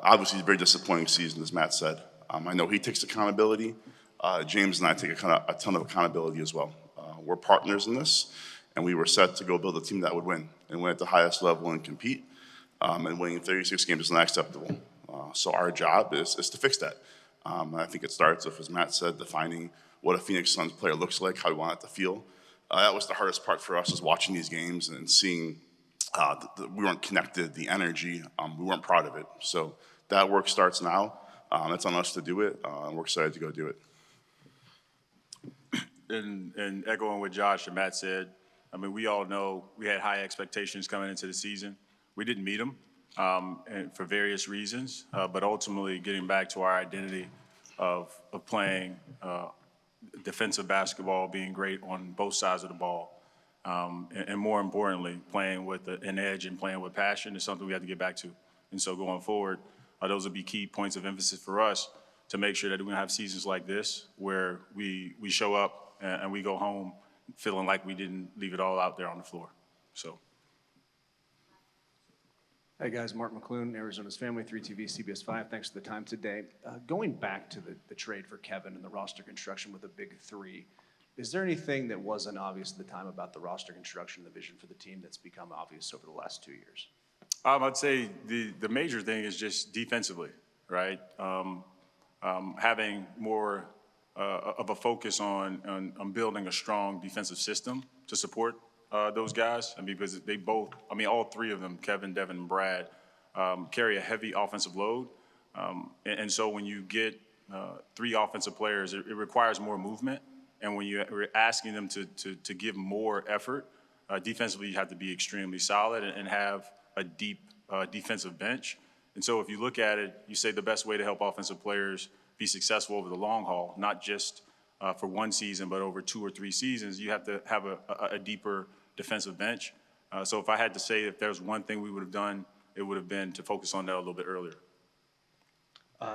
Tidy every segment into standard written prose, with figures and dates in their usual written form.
Obviously, a very disappointing season, as Matt said. I know he takes accountability. James and I take a ton of accountability as well. We're partners in this, and we were set to go build a team that would win and win at the highest level and compete. And winning 36 games is not acceptable. So our job is to fix that. And I think it starts with, as Matt said, defining what a Phoenix Suns player looks like, how we want it to feel. That was the hardest part for us, is watching these games and seeing we weren't connected, the energy, we weren't proud of it. So that work starts now. It's on us to do it, and we're excited to go do it. And echoing what Josh and Matt said, I mean, we all know we had high expectations coming into the season. We didn't meet them and for various reasons, but ultimately getting back to our identity of playing defensive basketball, being great on both sides of the ball, and more importantly, playing with an edge and playing with passion is something we have to get back to. And so going forward, those will be key points of emphasis for us to make sure that we're going to have seasons like this where we show up and we go home feeling like we didn't leave it all out there on the floor. So. Hey guys, Mark McClune, Arizona's Family, 3TV, CBS 5. Thanks for the time today. Going back to the trade for Kevin and the roster construction with a big three, is there anything that wasn't obvious at the time about the roster construction, the vision for the team, that's become obvious over the last 2 years? I'd say the major thing is just defensively, right? Having more of a focus on building a strong defensive system to support those guys. I mean, because they both, I mean, all three of them, Kevin, Devin, and Brad, carry a heavy offensive load. And so when you get three offensive players, it requires more movement. And when you're asking them to give more effort, defensively, you have to be extremely solid and have a deep defensive bench. And so if you look at it, you say the best way to help offensive players be successful over the long haul, not just for one season, but over 2 or 3 seasons, you have to have a deeper defensive bench. So if I had to say if there's one thing we would have done, it would have been to focus on that a little bit earlier.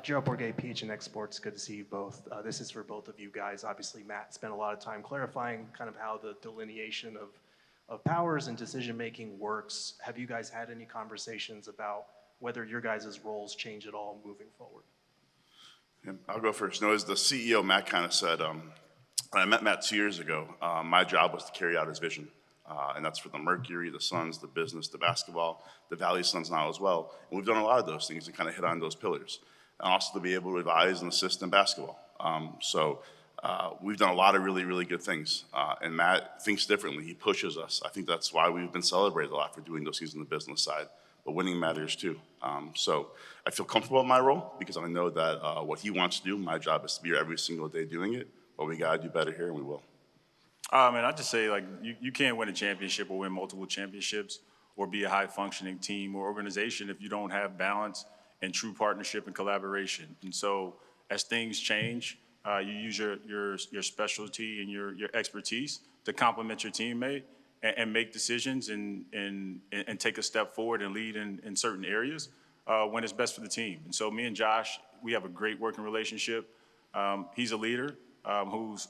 Gerald Bourguet, PHNX Sports, good to see you both. This is for both of you guys. Obviously, Matt spent a lot of time clarifying kind of how the delineation of powers and decision-making works. Have you guys had any conversations about whether your guys' roles change at all moving forward? Yeah, I'll go first. No, as the CEO, Matt kind of said, when I met Matt 2 years ago, my job was to carry out his vision. And that's for the Mercury, the Suns, the business, the basketball, the Valley Suns now as well. And we've done a lot of those things and kind of hit on those pillars. And also to be able to advise and assist in basketball. So we've done a lot of really, really good things. And Matt thinks differently. He pushes us. I think that's why we've been celebrated a lot for doing those things on the business side. But winning matters too. So I feel comfortable in my role because I know that what he wants to do, my job is to be here every single day doing it. But we got to do better here, and we will. And I just say, like, you can't win a championship or win multiple championships or be a high-functioning team or organization if you don't have balance and true partnership and collaboration. And so as things change, you use your specialty and your expertise to complement your teammate and make decisions and take a step forward and lead in certain areas when it's best for the team. And so me and Josh, we have a great working relationship. He's a leader whose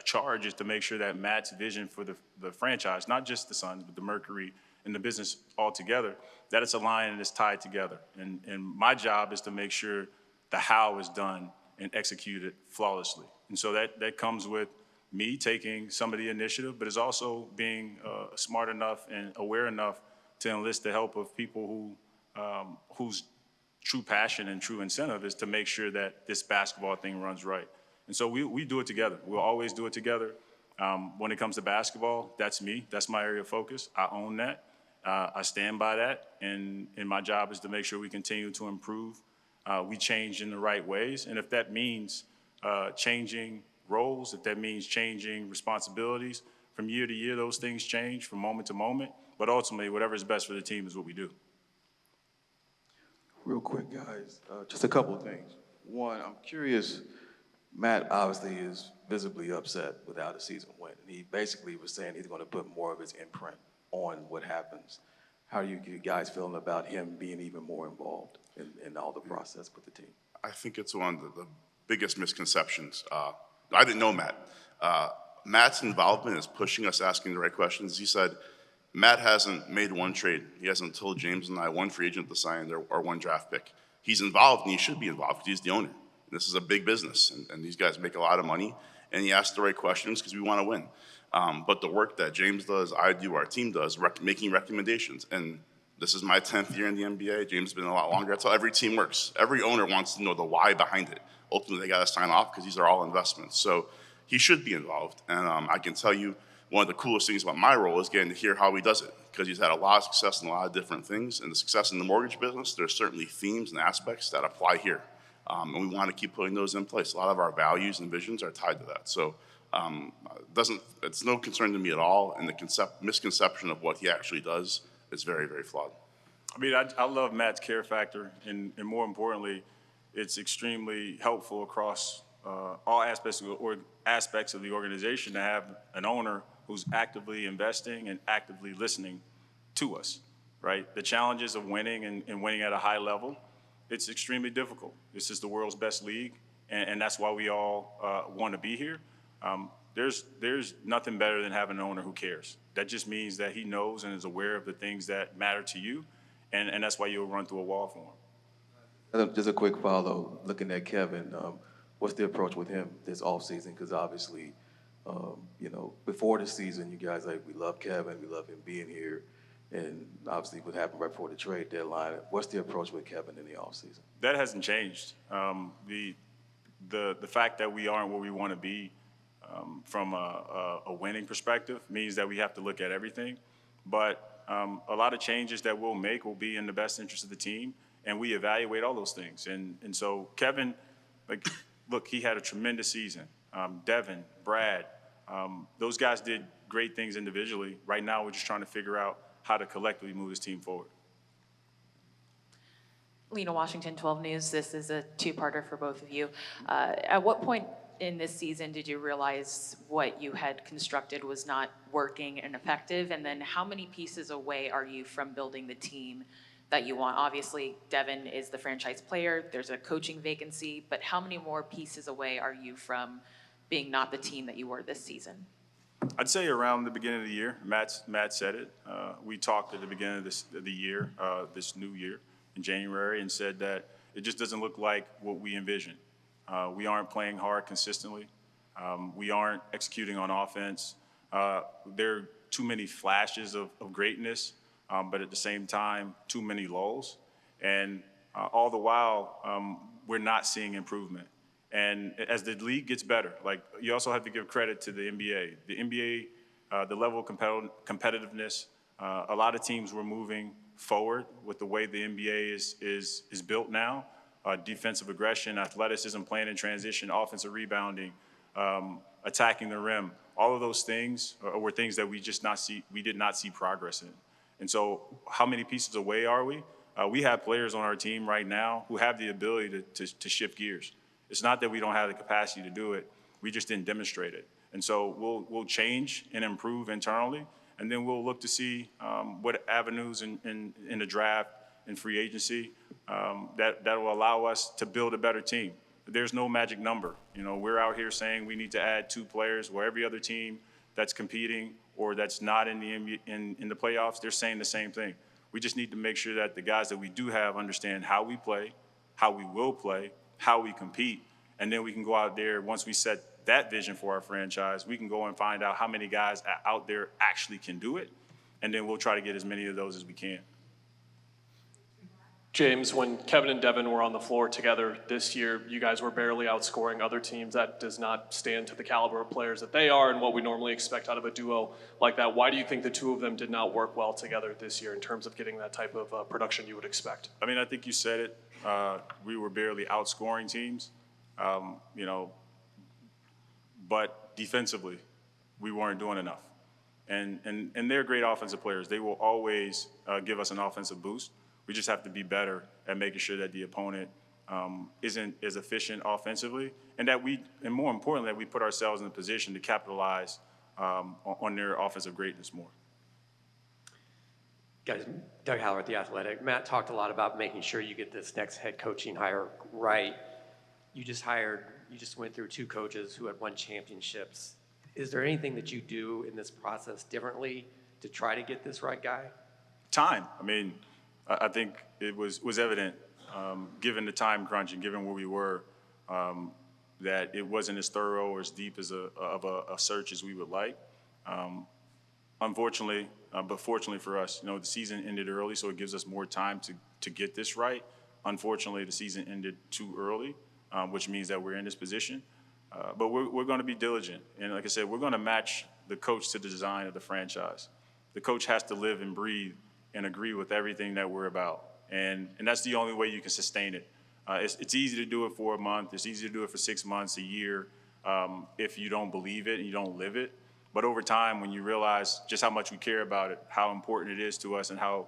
charge is to make sure that Matt's vision for the franchise, not just the Suns, but the Mercury and the business altogether, that it's aligned and it's tied together. And my job is to make sure the how is done and executed flawlessly. And so that comes with me taking some of the initiative, but it's also being smart enough and aware enough to enlist the help of people whose true passion and true incentive is to make sure that this basketball thing runs right. And so we do it together. We'll always do it together. When it comes to basketball, that's me. That's my area of focus. I own that. I stand by that. And my job is to make sure we continue to improve. We change in the right ways. And if that means changing roles, if that means changing responsibilities, from year to year, those things change from moment to moment. But ultimately, whatever is best for the team is what we do. Real quick, guys, just a couple of things. One, I'm curious, Matt obviously is visibly upset without a season win. He basically was saying he's going to put more of his imprint on what happens. How are you guys feeling about him being even more involved in all the process with the team? I think it's one of the biggest misconceptions. I didn't know Matt. Matt's involvement is pushing us, asking the right questions. He said Matt hasn't made one trade. He hasn't told James and I one free agent to sign or one draft pick. He's involved, and he should be involved because he's the owner. This is a big business, and these guys make a lot of money, and he asks the right questions because we want to win. But the work that James does, I do, our team does, making recommendations. And this is my 10th year in the NBA. James has been a lot longer. That's how every team works. Every owner wants to know the why behind it. Ultimately, they got to sign off because these are all investments. So he should be involved. And I can tell you, one of the coolest things about my role is getting to hear how he does it, because he's had a lot of success in a lot of different things. And the success in the mortgage business, there's certainly themes and aspects that apply here. And we want to keep putting those in place. A lot of our values and visions are tied to that. So it's no concern to me at all. And the misconception of what he actually does is very, very flawed. I mean, I love Matt's care factor, and more importantly, it's extremely helpful across all aspects of the organization to have an owner who's actively investing and actively listening to us, right? The challenges of winning and winning at a high level, it's extremely difficult. This is the world's best league, and that's why we all want to be here. There's nothing better than having an owner who cares. That just means that he knows and is aware of the things that matter to you, and that's why you'll run through a wall for him. Just a quick follow, looking at Kevin, what's the approach with him this offseason? Because obviously, before the season, you guys we love Kevin, we love him being here, and obviously what happened right before the trade deadline. What's the approach with Kevin in the offseason? That hasn't changed. The fact that we aren't where we want to be from a winning perspective means that we have to look at everything. But a lot of changes that we'll make will be in the best interest of the team, and we evaluate all those things. And so Kevin, look, he had a tremendous season. Devin, Brad, those guys did great things individually. Right now, we're just trying to figure out how to collectively move this team forward. Lena Washington, 12 News. This is a two-parter for both of you. At what point in this season did you realize what you had constructed was not working and effective? And then how many pieces away are you from building the team that you want? Obviously, Devin is the franchise player. There's a coaching vacancy. But how many more pieces away are you from being not the team that you were this season? I'd say around the beginning of the year. Matt said it. We talked at the beginning of the year, this new year, in January, and said that it just doesn't look like what we envisioned. We aren't playing hard consistently. We aren't executing on offense. There are too many flashes of greatness, but at the same time, too many lulls. And all the while, we're not seeing improvement. And as the league gets better, you also have to give credit to the NBA. The NBA, the level of competitiveness, a lot of teams were moving forward with the way the NBA is built now. Defensive aggression, athleticism, playing in transition, offensive rebounding, attacking the rim. All of those things were things that we did not see progress in. And so how many pieces away are we? We have players on our team right now who have the ability to shift gears. It's not that we don't have the capacity to do it. We just didn't demonstrate it. And so we'll change and improve internally, and then we'll look to see what avenues in the draft and free agency that will allow us to build a better team. There's no magic number. We're out here saying we need to add 2 players, where every other team that's competing or that's not in the playoffs, they're saying the same thing. We just need to make sure that the guys that we do have understand how we play, how we will play, how we compete, and then we can go out there, once we set that vision for our franchise, we can go and find out how many guys out there actually can do it, and then we'll try to get as many of those as we can. James, when Kevin and Devin were on the floor together this year, you guys were barely outscoring other teams. That does not stand to the caliber of players that they are and what we normally expect out of a duo like that. Why do you think the two of them did not work well together this year in terms of getting that type of production you would expect? I mean, I think you said it. We were barely outscoring teams, but defensively, we weren't doing enough. And they're great offensive players. They will always give us an offensive boost. We just have to be better at making sure that the opponent isn't as efficient offensively, and more importantly, that we put ourselves in a position to capitalize on their offensive greatness more. Guys, Doug Haller at The Athletic. Matt talked a lot about making sure you get this next head coaching hire right. You just went through 2 coaches who had won championships. Is there anything that you do in this process differently to try to get this right guy? Time. I mean, I think it was evident, given the time crunch and given where we were, that it wasn't as thorough or as deep as a search as we would like. Unfortunately, but fortunately for us, the season ended early, so it gives us more time to get this right. Unfortunately, the season ended too early, which means that we're in this position. But we're going to be diligent. And like I said, we're going to match the coach to the design of the franchise. The coach has to live and breathe and agree with everything that we're about. And that's the only way you can sustain it. It's easy to do it for a month. It's easy to do it for 6 months, a year, if you don't believe it and you don't live it. But over time, when you realize just how much we care about it, how important it is to us, and how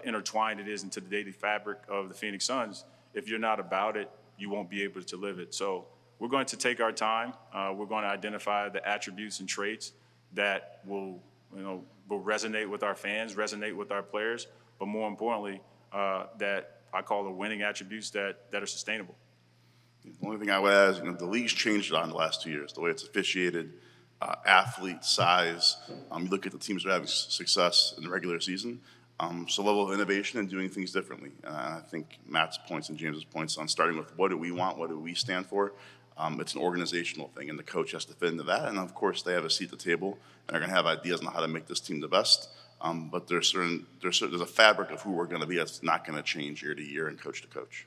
intertwined it is into the daily fabric of the Phoenix Suns, if you're not about it, you won't be able to live it. So we're going to take our time. We're going to identify the attributes and traits that will resonate with our fans, resonate with our players, but more importantly, that I call the winning attributes that are sustainable. The only thing I would add is, the league's changed on the last 2 years, the way it's officiated, athlete size. You look at the teams that are having success in the regular season, so level of innovation and doing things differently. And I think Matt's points and James's points on starting with what do we want, what do we stand for. It's an organizational thing, and the coach has to fit into that. And of course, they have a seat at the table, and they're going to have ideas on how to make this team the best. But there's a fabric of who we're going to be that's not going to change year to year and coach to coach.